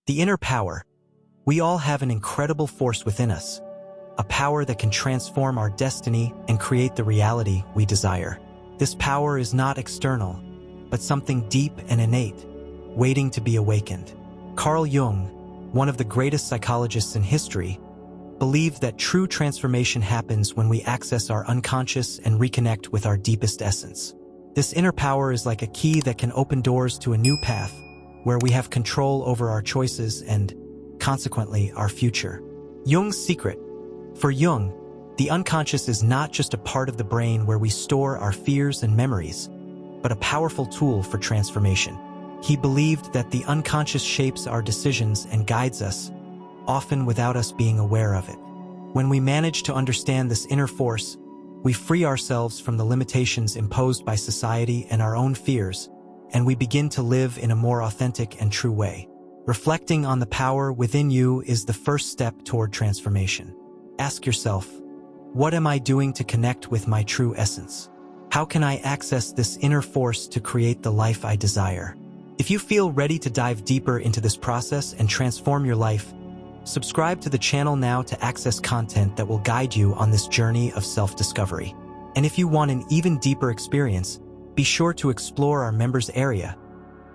The inner power. We all have an incredible force within us, a power that can transform our destiny and create the reality we desire. This power is not external, but something deep and innate, waiting to be awakened. Carl Jung, one of the greatest psychologists in history, believed that true transformation happens when we access our unconscious and reconnect with our deepest essence. This inner power is like a key that can open doors to a new path, where we have control over our choices and, consequently, our future. Jung's secret. For Jung, the unconscious is not just a part of the brain where we store our fears and memories, but a powerful tool for transformation. He believed that the unconscious shapes our decisions and guides us, often without us being aware of it. When we manage to understand this inner force, we free ourselves from the limitations imposed by society and our own fears, and we begin to live in a more authentic and true way. Reflecting on the power within you is the first step toward transformation. Ask yourself, what am I doing to connect with my true essence? How can I access this inner force to create the life I desire? If you feel ready to dive deeper into this process and transform your life, subscribe to the channel now to access content that will guide you on this journey of self-discovery. And if you want an even deeper experience, be sure to explore our members area,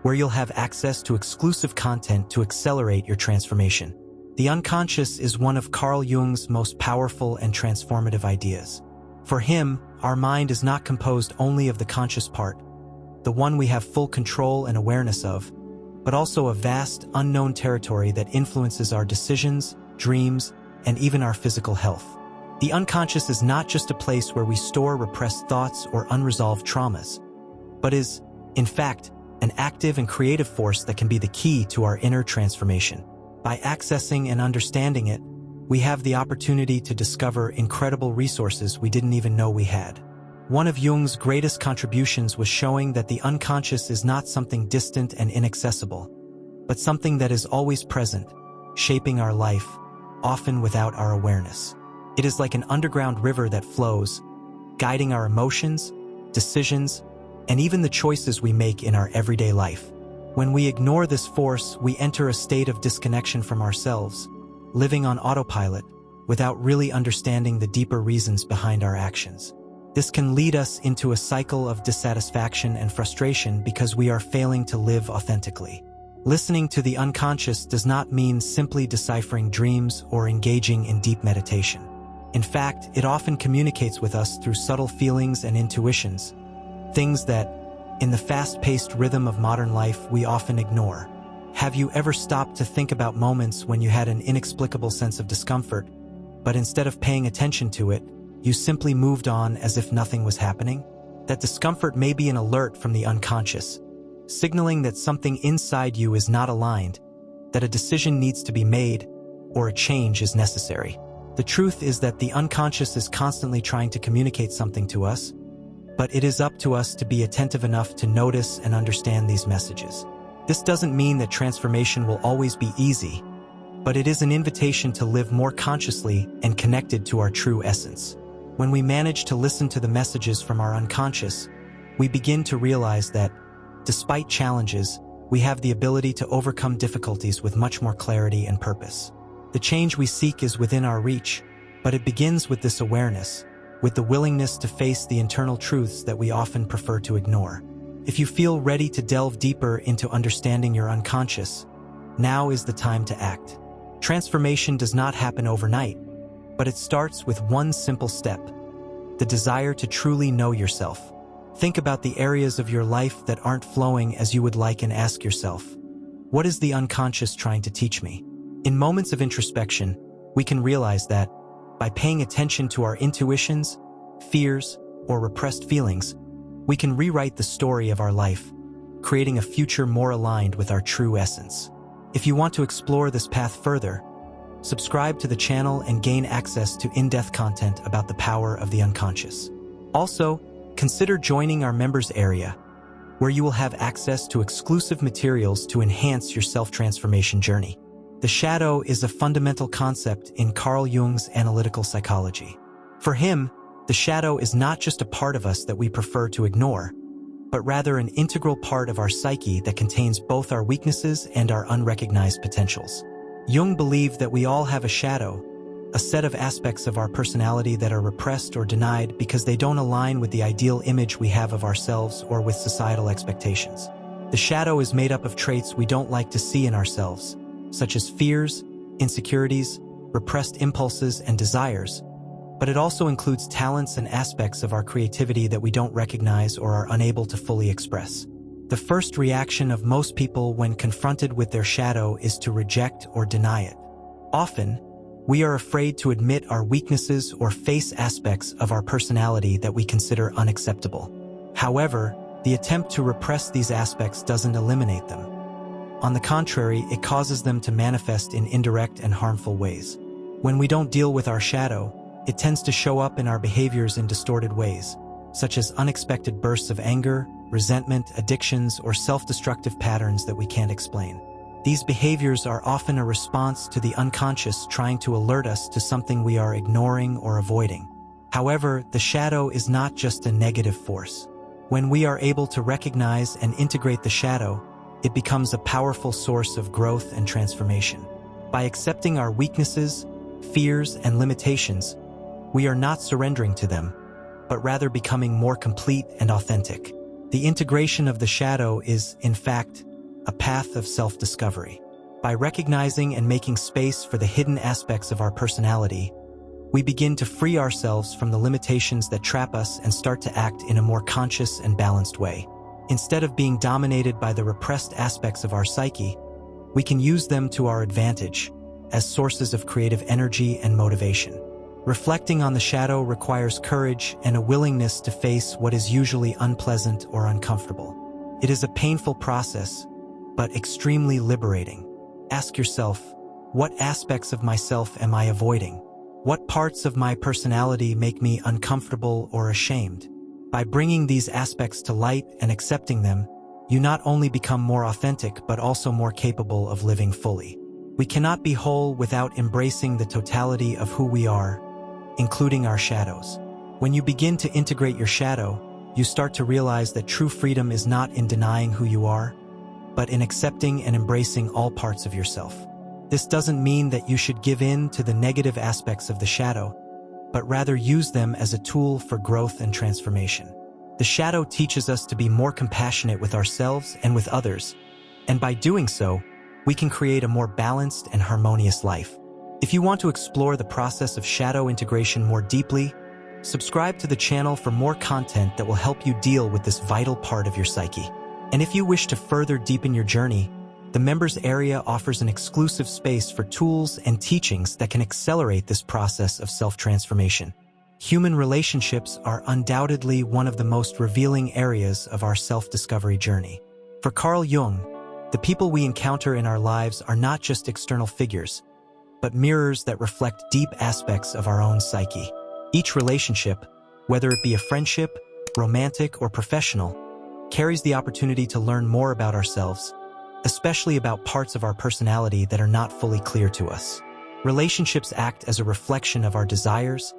where you'll have access to exclusive content to accelerate your transformation. The unconscious is one of Carl Jung's most powerful and transformative ideas. For him, our mind is not composed only of the conscious part, the one we have full control and awareness of, but also a vast, unknown territory that influences our decisions, dreams, and even our physical health. The unconscious is not just a place where we store repressed thoughts or unresolved traumas, but is, in fact, an active and creative force that can be the key to our inner transformation. By accessing and understanding it, we have the opportunity to discover incredible resources we didn't even know we had. One of Jung's greatest contributions was showing that the unconscious is not something distant and inaccessible, but something that is always present, shaping our life, often without our awareness. It is like an underground river that flows, guiding our emotions, decisions, and even the choices we make in our everyday life. When we ignore this force, we enter a state of disconnection from ourselves, living on autopilot, without really understanding the deeper reasons behind our actions. This can lead us into a cycle of dissatisfaction and frustration because we are failing to live authentically. Listening to the unconscious does not mean simply deciphering dreams or engaging in deep meditation. In fact, it often communicates with us through subtle feelings and intuitions, things that, in the fast-paced rhythm of modern life, we often ignore. Have you ever stopped to think about moments when you had an inexplicable sense of discomfort, but instead of paying attention to it, you simply moved on as if nothing was happening? That discomfort may be an alert from the unconscious, signaling that something inside you is not aligned, that a decision needs to be made, or a change is necessary. The truth is that the unconscious is constantly trying to communicate something to us, but it is up to us to be attentive enough to notice and understand these messages. This doesn't mean that transformation will always be easy, but it is an invitation to live more consciously and connected to our true essence. When we manage to listen to the messages from our unconscious, we begin to realize that, despite challenges, we have the ability to overcome difficulties with much more clarity and purpose. The change we seek is within our reach, but it begins with this awareness, with the willingness to face the internal truths that we often prefer to ignore. If you feel ready to delve deeper into understanding your unconscious, now is the time to act. Transformation does not happen overnight, but it starts with one simple step: the desire to truly know yourself. Think about the areas of your life that aren't flowing as you would like and ask yourself, what is the unconscious trying to teach me? In moments of introspection, we can realize that, by paying attention to our intuitions, fears, or repressed feelings, we can rewrite the story of our life, creating a future more aligned with our true essence. If you want to explore this path further, subscribe to the channel and gain access to in-depth content about the power of the unconscious. Also, consider joining our members area, where you will have access to exclusive materials to enhance your self-transformation journey. The shadow is a fundamental concept in Carl Jung's analytical psychology. For him, the shadow is not just a part of us that we prefer to ignore, but rather an integral part of our psyche that contains both our weaknesses and our unrecognized potentials. Jung believed that we all have a shadow, a set of aspects of our personality that are repressed or denied because they don't align with the ideal image we have of ourselves or with societal expectations. The shadow is made up of traits we don't like to see in ourselves, such as fears, insecurities, repressed impulses, and desires, but it also includes talents and aspects of our creativity that we don't recognize or are unable to fully express. The first reaction of most people when confronted with their shadow is to reject or deny it. Often, we are afraid to admit our weaknesses or face aspects of our personality that we consider unacceptable. However, the attempt to repress these aspects doesn't eliminate them. On the contrary, it causes them to manifest in indirect and harmful ways. When we don't deal with our shadow, it tends to show up in our behaviors in distorted ways, such as unexpected bursts of anger, resentment, addictions, or self-destructive patterns that we can't explain. These behaviors are often a response to the unconscious trying to alert us to something we are ignoring or avoiding. However, the shadow is not just a negative force. When we are able to recognize and integrate the shadow, it becomes a powerful source of growth and transformation. By accepting our weaknesses, fears, and limitations, we are not surrendering to them, but rather becoming more complete and authentic. The integration of the shadow is, in fact, a path of self-discovery. By recognizing and making space for the hidden aspects of our personality, we begin to free ourselves from the limitations that trap us and start to act in a more conscious and balanced way. Instead of being dominated by the repressed aspects of our psyche, we can use them to our advantage as sources of creative energy and motivation. Reflecting on the shadow requires courage and a willingness to face what is usually unpleasant or uncomfortable. It is a painful process, but extremely liberating. Ask yourself, what aspects of myself am I avoiding? What parts of my personality make me uncomfortable or ashamed? By bringing these aspects to light and accepting them, you not only become more authentic but also more capable of living fully. We cannot be whole without embracing the totality of who we are, including our shadows. When you begin to integrate your shadow, you start to realize that true freedom is not in denying who you are, but in accepting and embracing all parts of yourself. This doesn't mean that you should give in to the negative aspects of the shadow, but rather use them as a tool for growth and transformation. The shadow teaches us to be more compassionate with ourselves and with others, and by doing so, we can create a more balanced and harmonious life. If you want to explore the process of shadow integration more deeply, subscribe to the channel for more content that will help you deal with this vital part of your psyche. And if you wish to further deepen your journey, the members area offers an exclusive space for tools and teachings that can accelerate this process of self-transformation. Human relationships are undoubtedly one of the most revealing areas of our self-discovery journey. For Carl Jung, the people we encounter in our lives are not just external figures, but mirrors that reflect deep aspects of our own psyche. Each relationship, whether it be a friendship, romantic, or professional, carries the opportunity to learn more about ourselves, especially about parts of our personality that are not fully clear to us. Relationships act as a reflection of our desires,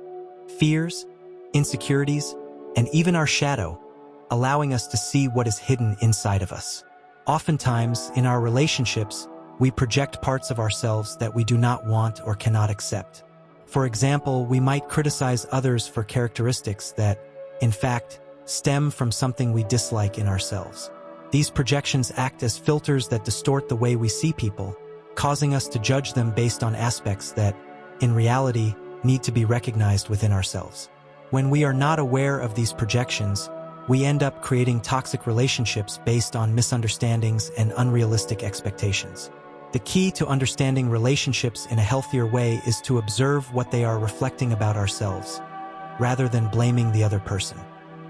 fears, insecurities, and even our shadow, allowing us to see what is hidden inside of us. Oftentimes, in our relationships, we project parts of ourselves that we do not want or cannot accept. For example, we might criticize others for characteristics that, in fact, stem from something we dislike in ourselves. These projections act as filters that distort the way we see people, causing us to judge them based on aspects that, in reality, need to be recognized within ourselves. When we are not aware of these projections, we end up creating toxic relationships based on misunderstandings and unrealistic expectations. The key to understanding relationships in a healthier way is to observe what they are reflecting about ourselves, rather than blaming the other person.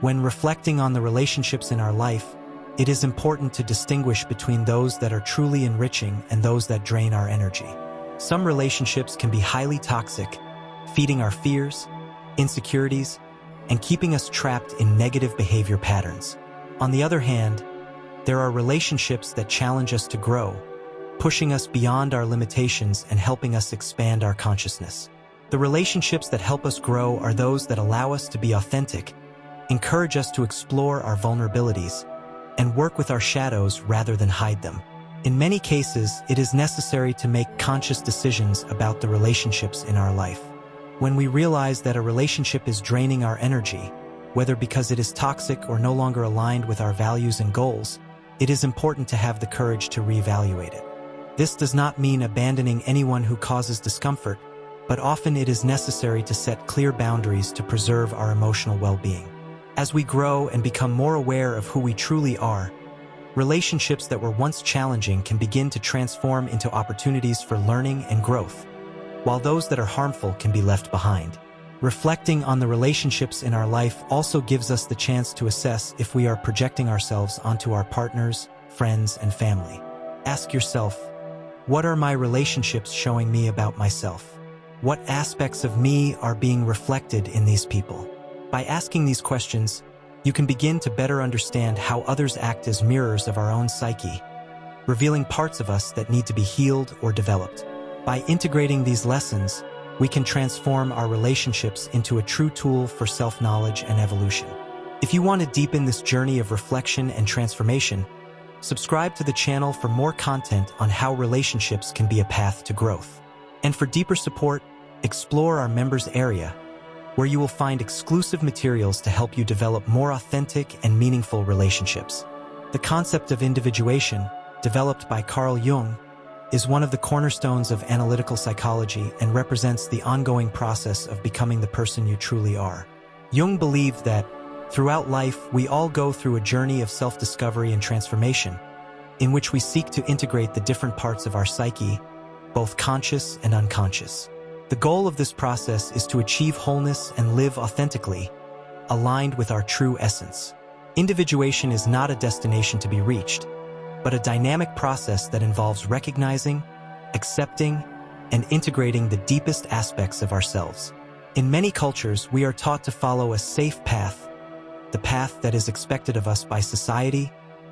When reflecting on the relationships in our life, it is important to distinguish between those that are truly enriching and those that drain our energy. Some relationships can be highly toxic, feeding our fears, insecurities, and keeping us trapped in negative behavior patterns. On the other hand, there are relationships that challenge us to grow, pushing us beyond our limitations and helping us expand our consciousness. The relationships that help us grow are those that allow us to be authentic, encourage us to explore our vulnerabilities, and work with our shadows rather than hide them. In many cases, it is necessary to make conscious decisions about the relationships in our life. When we realize that a relationship is draining our energy, whether because it is toxic or no longer aligned with our values and goals, it is important to have the courage to reevaluate it. This does not mean abandoning anyone who causes discomfort, but often it is necessary to set clear boundaries to preserve our emotional well-being. As we grow and become more aware of who we truly are, relationships that were once challenging can begin to transform into opportunities for learning and growth, while those that are harmful can be left behind. Reflecting on the relationships in our life also gives us the chance to assess if we are projecting ourselves onto our partners, friends, and family. Ask yourself, what are my relationships showing me about myself? What aspects of me are being reflected in these people? By asking these questions, you can begin to better understand how others act as mirrors of our own psyche, revealing parts of us that need to be healed or developed. By integrating these lessons, we can transform our relationships into a true tool for self-knowledge and evolution. If you want to deepen this journey of reflection and transformation, subscribe to the channel for more content on how relationships can be a path to growth. And for deeper support, explore our members area, where you will find exclusive materials to help you develop more authentic and meaningful relationships. The concept of individuation, developed by Carl Jung, is one of the cornerstones of analytical psychology and represents the ongoing process of becoming the person you truly are. Jung believed that, throughout life, we all go through a journey of self-discovery and transformation, in which we seek to integrate the different parts of our psyche, both conscious and unconscious. The goal of this process is to achieve wholeness and live authentically, aligned with our true essence. Individuation is not a destination to be reached, but a dynamic process that involves recognizing, accepting, and integrating the deepest aspects of ourselves. In many cultures, we are taught to follow a safe path, the path that is expected of us by society,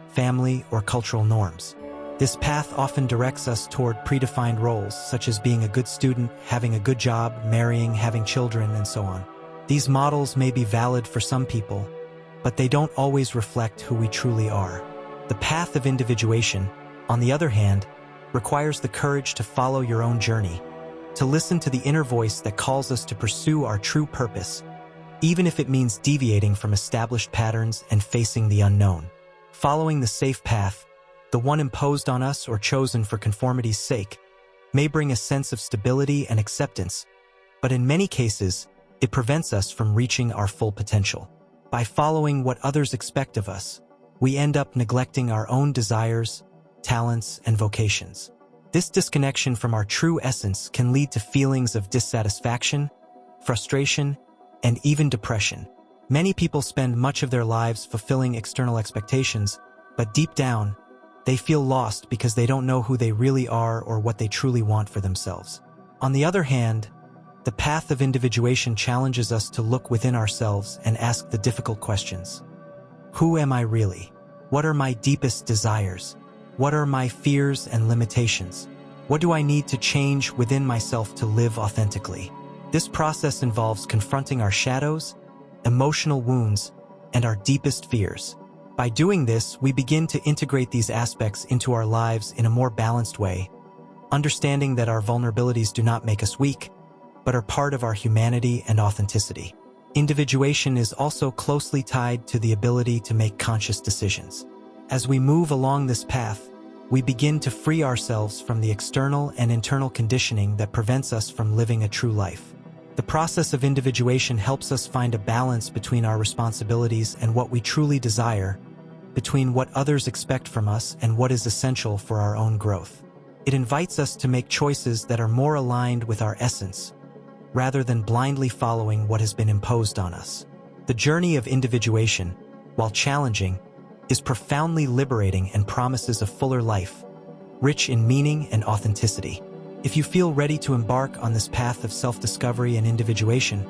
family, or cultural norms. This path often directs us toward predefined roles, such as being a good student, having a good job, marrying, having children, and so on. These models may be valid for some people, but they don't always reflect who we truly are. The path of individuation, on the other hand, requires the courage to follow your own journey, to listen to the inner voice that calls us to pursue our true purpose, even if it means deviating from established patterns and facing the unknown. Following the safe path, the one imposed on us or chosen for conformity's sake, may bring a sense of stability and acceptance, but in many cases, it prevents us from reaching our full potential. By following what others expect of us, we end up neglecting our own desires, talents, and vocations. This disconnection from our true essence can lead to feelings of dissatisfaction, frustration, and even depression. Many people spend much of their lives fulfilling external expectations, but deep down, they feel lost because they don't know who they really are or what they truly want for themselves. On the other hand, the path of individuation challenges us to look within ourselves and ask the difficult questions. Who am I really? What are my deepest desires? What are my fears and limitations? What do I need to change within myself to live authentically? This process involves confronting our shadows, emotional wounds, and our deepest fears. By doing this, we begin to integrate these aspects into our lives in a more balanced way, understanding that our vulnerabilities do not make us weak, but are part of our humanity and authenticity. Individuation is also closely tied to the ability to make conscious decisions. As we move along this path, we begin to free ourselves from the external and internal conditioning that prevents us from living a true life. The process of individuation helps us find a balance between our responsibilities and what we truly desire, between what others expect from us and what is essential for our own growth. It invites us to make choices that are more aligned with our essence, rather than blindly following what has been imposed on us. The journey of individuation, while challenging, is profoundly liberating and promises a fuller life, rich in meaning and authenticity. If you feel ready to embark on this path of self-discovery and individuation,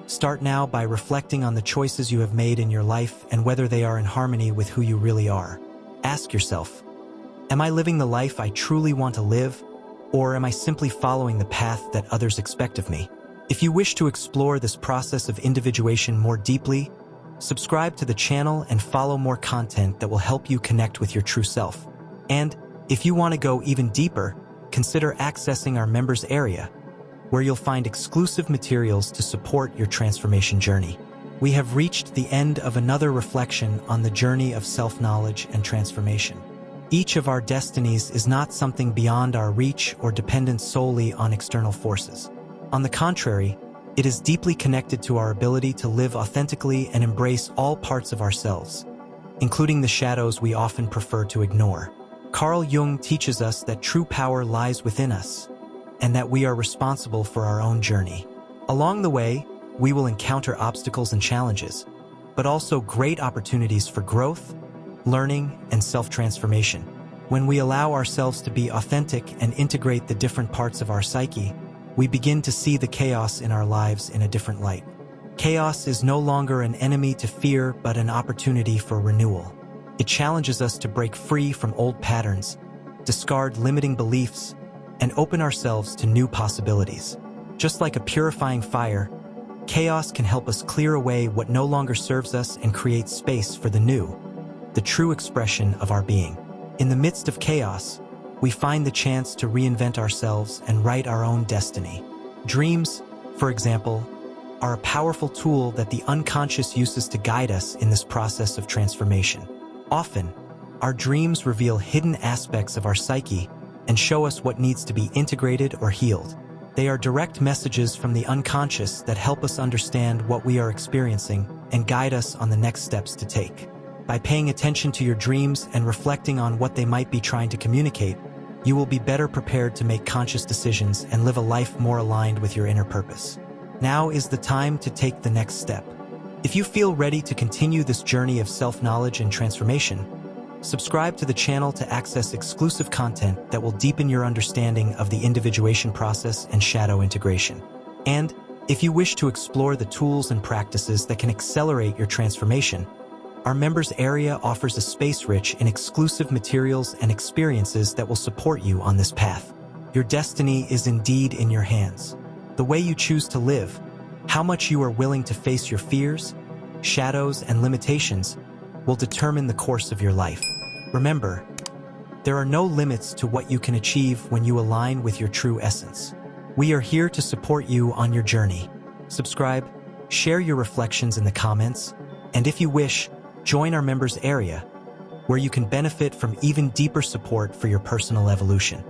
start now by reflecting on the choices you have made in your life and whether they are in harmony with who you really are. Ask yourself, am I living the life I truly want to live, or am I simply following the path that others expect of me? If you wish to explore this process of individuation more deeply, Subscribe to the channel and follow more content that will help you connect with your true self. And if you want to go even deeper, consider accessing our members area, where you'll find exclusive materials to support your transformation journey. We have reached the end of another reflection on the journey of self-knowledge and transformation. Each of our destinies is not something beyond our reach or dependent solely on external forces. On the contrary, it is deeply connected to our ability to live authentically and embrace all parts of ourselves, including the shadows we often prefer to ignore. Carl Jung teaches us that true power lies within us, and that we are responsible for our own journey. Along the way, we will encounter obstacles and challenges, but also great opportunities for growth, learning, and self-transformation. When we allow ourselves to be authentic and integrate the different parts of our psyche, we begin to see the chaos in our lives in a different light. Chaos is no longer an enemy to fear, but an opportunity for renewal. It challenges us to break free from old patterns, discard limiting beliefs, and open ourselves to new possibilities. Just like a purifying fire, chaos can help us clear away what no longer serves us and create space for the new, the true expression of our being. In the midst of chaos, we find the chance to reinvent ourselves and write our own destiny. Dreams, for example, are a powerful tool that the unconscious uses to guide us in this process of transformation. Often, our dreams reveal hidden aspects of our psyche and show us what needs to be integrated or healed. They are direct messages from the unconscious that help us understand what we are experiencing and guide us on the next steps to take. By paying attention to your dreams and reflecting on what they might be trying to communicate, you will be better prepared to make conscious decisions and live a life more aligned with your inner purpose. Now is the time to take the next step. If you feel ready to continue this journey of self-knowledge and transformation, subscribe to the channel to access exclusive content that will deepen your understanding of the individuation process and shadow integration. And if you wish to explore the tools and practices that can accelerate your transformation, our members area offers a space rich in exclusive materials and experiences that will support you on this path. Your destiny is indeed in your hands. The way you choose to live, how much you are willing to face your fears, shadows, and limitations will determine the course of your life. Remember, there are no limits to what you can achieve when you align with your true essence. We are here to support you on your journey. Subscribe, share your reflections in the comments, and if you wish, join our members area, where you can benefit from even deeper support for your personal evolution.